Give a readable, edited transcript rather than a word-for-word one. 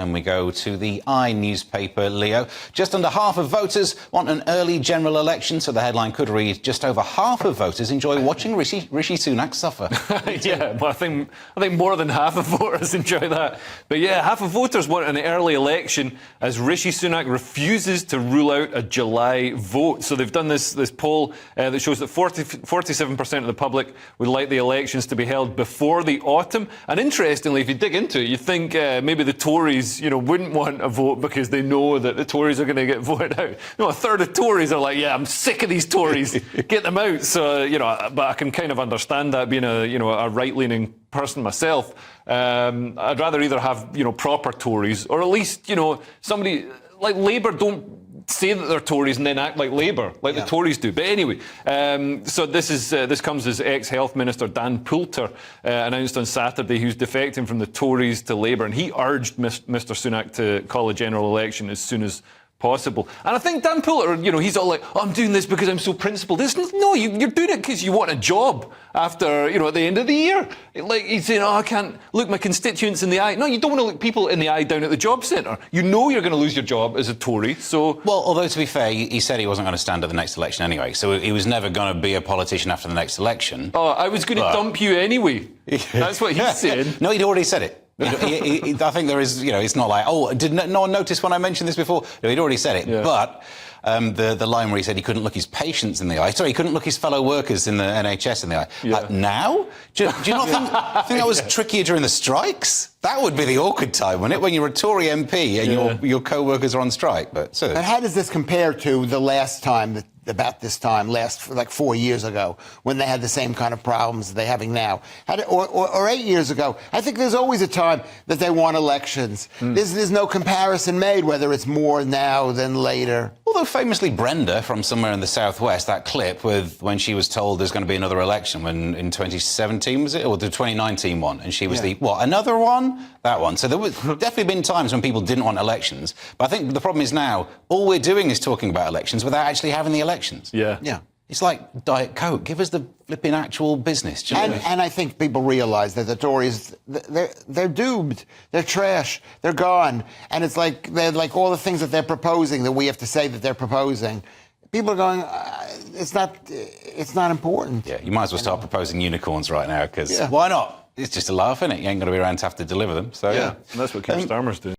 And we go to the I newspaper, Leo. Just under half of voters want an early general election, so the headline could read, just over half of voters enjoy watching Rishi Sunak suffer. Yeah, well, I think more than half of voters enjoy that. But yeah, half of voters want an early election as Rishi Sunak refuses to rule out a July vote. So they've done this poll that shows that 47% of the public would like the elections to be held before the autumn. And interestingly, if you dig into it, you think maybe the Tories, wouldn't want a vote because they know that the Tories are going to get voted out. A third of Tories are like, yeah, I'm sick of these Tories, get them out. So, but I can kind of understand that being a right-leaning person myself. I'd rather either have, proper Tories or at least, somebody like Labour don't say that they're Tories and then act like Labour, like the Tories do. But anyway, so this comes as ex-Health Minister Dan Poulter announced on Saturday he was defecting from the Tories to Labour, and he urged Mr Sunak to call a general election as soon as possible. And I think Dan Poulter, he's all like, oh, I'm doing this because I'm so principled. No, you're doing it because you want a job after, at the end of the year. Like, he's saying, oh, I can't look my constituents in the eye. No, you don't want to look people in the eye down at the job centre. You know you're going to lose your job as a Tory, so... Well, although, to be fair, he said he wasn't going to stand at the next election anyway, so he was never going to be a politician after the next election. Oh, I was going to dump you anyway. That's what he's saying. No, he'd already said it. I think there is, it's not like, oh, did no one notice when I mentioned this before? No, he'd already said it. Yeah. But the line where he said he couldn't look his patients in the eye, sorry, he couldn't look his fellow workers in the NHS in the eye. Yeah. Now? Do you not think that was trickier during the strikes? That would be the awkward time, wouldn't it? When you're a Tory MP and your co-workers are on strike. But how does this compare to the last time about this time, like 4 years ago, when they had the same kind of problems they're having now, or 8 years ago? I think there's always a time that they want elections. There's no comparison made whether it's more now than later. Although famously Brenda from somewhere in the southwest, that clip with when she was told there's going to be another election when in 2017 was it, or the 2019 one, and she was another one? That one. So there was definitely been times when people didn't want elections, but I think the problem is now all we're doing is talking about elections without actually having the elections. Yeah. It's like Diet Coke. Give us the flipping actual business. Do you know what I mean? And I think people realize that the Tories, they're doomed. They're trash. They're gone. And it's like they're like all the things that they're proposing that we have to say that they're proposing. People are going, it's not important. Yeah, you might as well start proposing unicorns right now, because why not? It's just a laugh, isn't it? You ain't going to be around to have to deliver them. So yeah. And that's what Keir Starmer's doing.